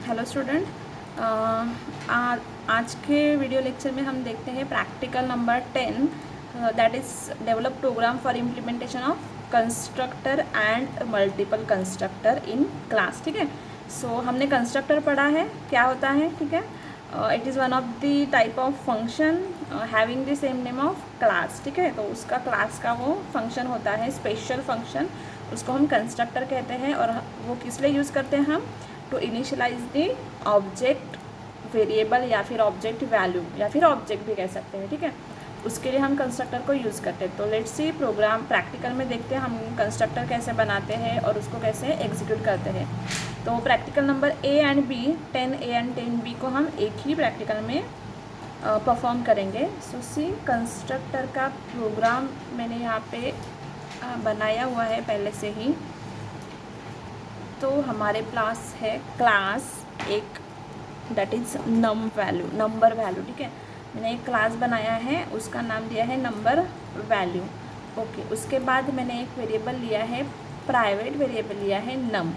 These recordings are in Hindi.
Hello student. आज के वीडियो लेक्चर में हम देखते हैं practical number 10 that is develop program for implementation of constructor and multiple constructor in class. ठीक है, सो हमने कंस्ट्रक्टर पढ़ा है, क्या होता है। ठीक है, it is one of the type of function having the same name of class. ठीक है, तो उसका क्लास का वो फंक्शन होता है, स्पेशल फंक्शन, उसको हम कंस्ट्रक्टर कहते हैं। और वो किस लिए यूज़ करते हैं हम, to initialise the object variable या फिर ऑब्जेक्ट वैल्यू या फिर ऑब्जेक्ट भी कह सकते हैं। ठीक है, उसके लिए हम कंस्ट्रक्टर को यूज़ करते हैं। तो लेट्स सी प्रोग्राम प्रैक्टिकल में देखते हैं हम कंस्ट्रक्टर कैसे बनाते हैं और उसको कैसे एग्जीक्यूट करते हैं। तो practical number A and B 10A and 10B को हम एक ही प्रैक्टिकल में परफॉर्म करेंगे। सो सी कंस्ट्रक्टर का प्रोग्राम मैंने यहाँ पे बनाया हुआ है पहले से ही। तो हमारे पास है क्लास एक दैट इज़ नंबर वैल्यू। ठीक है, मैंने एक क्लास बनाया है, उसका नाम दिया है नंबर वैल्यू। ओके, उसके बाद मैंने एक वेरिएबल लिया है, प्राइवेट वेरिएबल लिया है नम।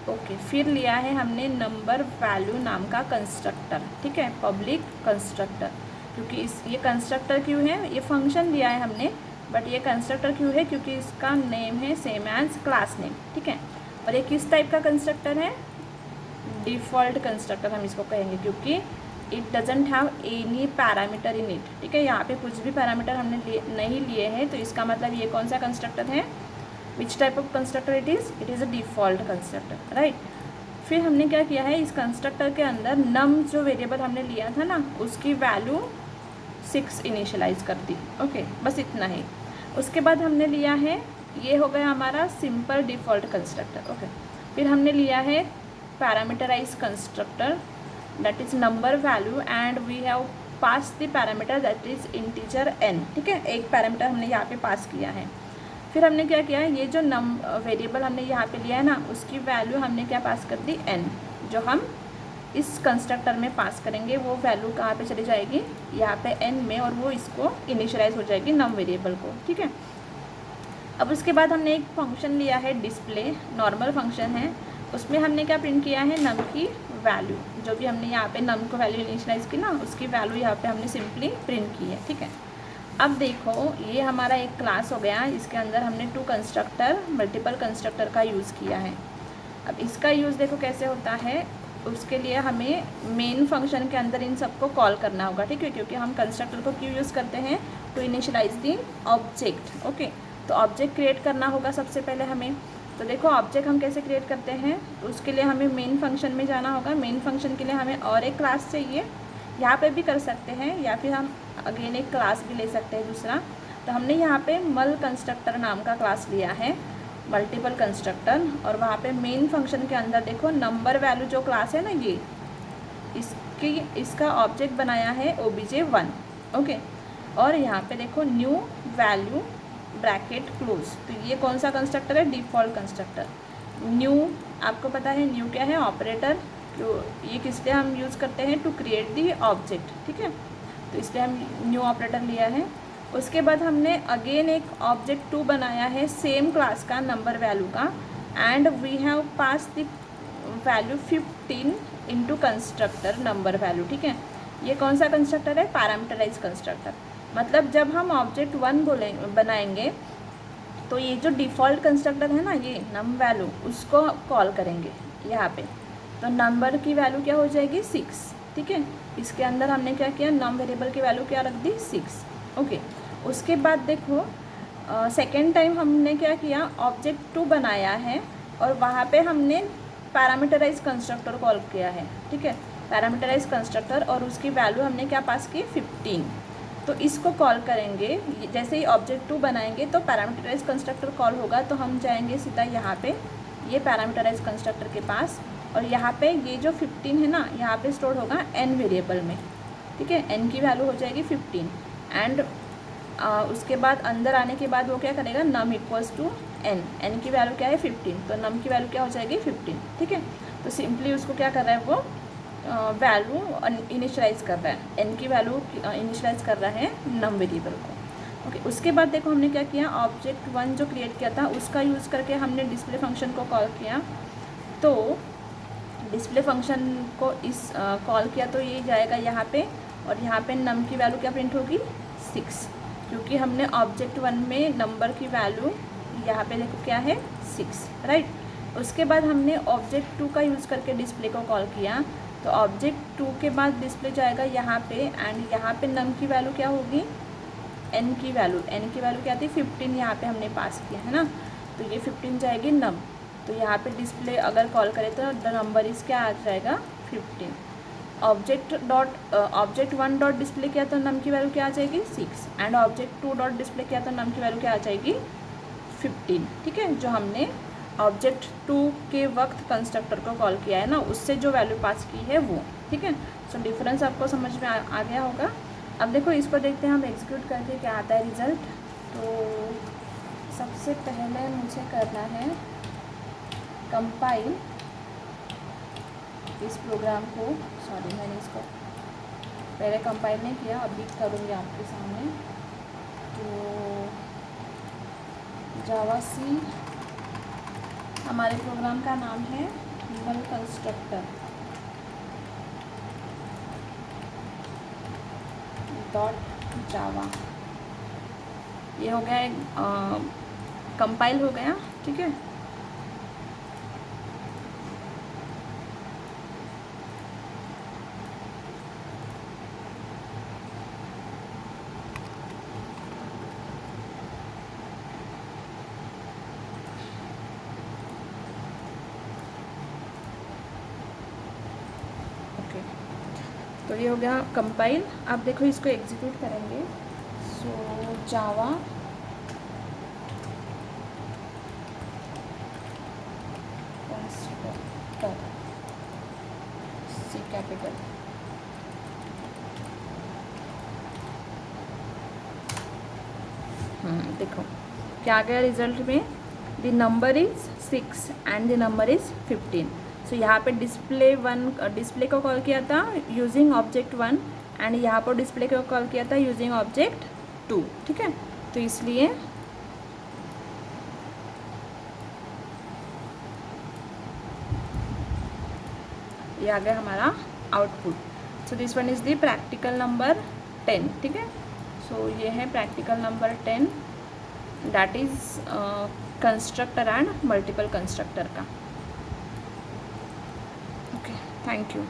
ओके, फिर लिया है हमने नंबर वैल्यू नाम का कंस्ट्रक्टर। ठीक है, पब्लिक कंस्ट्रक्टर। क्योंकि ये कंस्ट्रक्टर क्यों है, ये फंक्शन दिया है हमने, बट ये कंस्ट्रक्टर क्यों है, क्योंकि इसका नेम है सेम एज क्लास नेम। ठीक है, और ये किस टाइप का कंस्ट्रक्टर है, डिफ़ॉल्ट कंस्ट्रक्टर हम इसको कहेंगे, क्योंकि it doesn't have any parameter in it. ठीक है, यहाँ पे कुछ भी पैरामीटर हमने नहीं लिए हैं, तो इसका मतलब ये कौन सा कंस्ट्रक्टर है, which type of constructor it is a default constructor, right. फिर हमने क्या किया है, इस कंस्ट्रक्टर के अंदर नम जो वेरिएबल हमने लिया था ना, उसकी वैल्यू 6 इनिशियलाइज कर दी। ओके, बस इतना ही। उसके बाद हमने लिया है, ये हो गया हमारा सिंपल डिफ़ॉल्ट कंस्ट्रक्टर। ओके, फिर हमने लिया है parameterise constructor that is number value and we have pass the parameter that is integer n। ठीक है, एक पैरामीटर हमने यहाँ पे पास किया है। फिर हमने क्या किया, ये जो वेरिएबल हमने यहाँ पे लिया है ना, उसकी वैल्यू हमने क्या पास कर दी, n, जो हम इस कंस्ट्रक्टर में पास करेंगे। वो वैल्यू कहाँ पे चली जाएगी, यहाँ पे n में, और वो इसको इनिशियलाइज हो जाएगी नम वेरिएबल को। ठीक है, अब उसके बाद हमने एक फंक्शन लिया है डिस्प्ले, नॉर्मल फंक्शन है, उसमें हमने क्या प्रिंट किया है, नम की वैल्यू। जो भी हमने यहाँ पे नम को वैल्यू इनिशियलाइज की ना, उसकी वैल्यू यहाँ पे हमने सिंपली प्रिंट की है। ठीक है, अब देखो ये हमारा एक क्लास हो गया, इसके अंदर हमने 2 कंस्ट्रक्टर मल्टीपल कंस्ट्रक्टर का यूज़ किया है। अब इसका यूज़ देखो कैसे होता है, उसके लिए हमें मेन फंक्शन के अंदर इन सबको कॉल करना होगा। ठीक है, क्योंकि हम कंस्ट्रक्टर को क्यों यूज़ करते हैं, to initialise the object. Okay, तो ऑब्जेक्ट क्रिएट करना होगा सबसे पहले हमें। तो देखो ऑब्जेक्ट हम कैसे क्रिएट करते हैं, तो उसके लिए हमें मेन फंक्शन में जाना होगा। मेन फंक्शन के लिए हमें और एक क्लास चाहिए, यहाँ पे भी कर सकते हैं, या फिर हम अगेन एक क्लास भी ले सकते हैं दूसरा। तो हमने यहाँ पे मल कंस्ट्रक्टर नाम का क्लास लिया है, मल्टीपल कंस्ट्रक्टर, और वहाँ पे मेन फंक्शन के अंदर देखो नंबर वैल्यू जो क्लास है ना, ये इसका ऑब्जेक्ट बनाया है obj1। ओके, और यहाँ पे देखो न्यू वैल्यू ब्रैकेट क्लोज। तो ये कौन सा कंस्ट्रक्टर है, डिफ़ॉल्ट कंस्ट्रक्टर। न्यू, आपको पता है न्यू क्या है, ऑपरेटर। तो ये किस लिए हम यूज़ करते हैं, टू क्रिएट दी ऑब्जेक्ट। ठीक है, तो इसलिए हम न्यू ऑपरेटर लिया है। उसके बाद हमने अगेन एक ऑब्जेक्ट 2 बनाया है सेम क्लास का, नंबर वैल्यू का, and we have pass the value 15 into constructor number value. ठीक है, ये कौन सा कंस्ट्रक्टर है, पैरामीटराइज कंस्ट्रक्टर। मतलब जब हम ऑब्जेक्ट 1 बनाएंगे, तो ये जो डिफ़ॉल्ट कंस्ट्रक्टर है ना, ये नम वैल्यू, उसको कॉल करेंगे यहाँ पे। तो नंबर की वैल्यू क्या हो जाएगी, 6। ठीक है, इसके अंदर हमने क्या किया, नम वेरिएबल की वैल्यू क्या रख दी, 6। ओके, उसके बाद देखो सेकेंड टाइम हमने क्या किया, ऑब्जेक्ट 2 बनाया है, और वहाँ पे हमने पैरामीटराइज कंस्ट्रक्टर कॉल किया है। ठीक है, पैरामीटराइज कंस्ट्रक्टर, और उसकी वैल्यू हमने क्या पास की, 15। तो इसको कॉल करेंगे, जैसे ही ऑब्जेक्ट 2 बनाएंगे तो पैरामीटराइज कंस्ट्रक्टर कॉल होगा, तो हम जाएंगे सीधा यहाँ पे ये पैरामीटराइज कंस्ट्रक्टर के पास, और यहाँ पे ये जो 15 है ना, यहाँ पे स्टोर होगा n वेरिएबल में। ठीक है, n की वैल्यू हो जाएगी 15, एंड उसके बाद अंदर आने के बाद वो क्या करेगा, नम इक्वल्स टू n की वैल्यू क्या है, 15, तो नम की वैल्यू क्या हो जाएगी, 15। ठीक है, तो सिंपली उसको क्या कर रहा है, वो वैल्यू इनिशियलाइज कर रहा है, n की वैल्यू इनिशियलाइज कर रहा है नम वेरिएबल को। ओके, उसके बाद देखो हमने क्या किया, ऑब्जेक्ट 1 जो क्रिएट किया था उसका यूज़ करके हमने डिस्प्ले फंक्शन को कॉल किया। तो डिस्प्ले फंक्शन को इस कॉल किया तो ये जाएगा यहाँ पे, और यहाँ पे नम की वैल्यू क्या प्रिंट होगी 6, क्योंकि हमने ऑब्जेक्ट 1 में नंबर की वैल्यू यहाँ पे देखो क्या है 6, राइट। उसके बाद हमने ऑब्जेक्ट 2 का यूज़ करके डिस्प्ले को कॉल किया, तो ऑब्जेक्ट 2 के बाद डिस्प्ले जाएगा यहाँ पे, एंड यहाँ पे नम की वैल्यू क्या होगी n की वैल्यू क्या थी 15, यहाँ पे हमने पास किया है ना, तो ये 15 जाएगी नम। तो यहाँ पे डिस्प्ले अगर कॉल करें तो द नंबर इस क्या आ जाएगा 15। ऑब्जेक्ट 1 डॉट डिस्प्ले किया तो नम की वैल्यू क्या आ जाएगी 6, एंड ऑब्जेक्ट 2 डॉट डिस्प्ले किया तो नम की वैल्यू क्या आ जाएगी 15, ठीक है। जो हमने ऑब्जेक्ट 2 के वक्त कंस्ट्रक्टर को कॉल किया है ना, उससे जो वैल्यू पास की है वो, ठीक है। सो डिफरेंस आपको समझ में आ गया होगा। अब देखो इसको देखते हैं हम एग्जीक्यूट करके क्या आता है रिज़ल्ट। तो सबसे पहले मुझे करना है कंपाइल इस प्रोग्राम को, सॉरी मैंने इसको पहले कंपाइल नहीं किया, अभी करूँगी आपके सामने। तो जावा सी हमारे प्रोग्राम का नाम है मल कंस्ट्रक्टर डॉट जावा। ये हो गया कंपाइल हो गया, ठीक है। ओके, तो ये हो गया कंपाइल। अब देखो इसको एग्जीक्यूट करेंगे। सो जावा कंस्ट्रक्टर सी कैपिटल, देखो क्या आ गया रिजल्ट में, the number is 6 and the number is 15। सो यहाँ पे डिस्प्ले को कॉल किया था यूजिंग ऑब्जेक्ट 1, एंड यहाँ पर डिस्प्ले को कॉल किया था यूजिंग ऑब्जेक्ट 2, ठीक है। तो इसलिए ये आ गया हमारा output. So this one is the practical number 10, ठीक है। सो ये है practical number 10, that is constructor and multiple constructor का। Okay, thank you.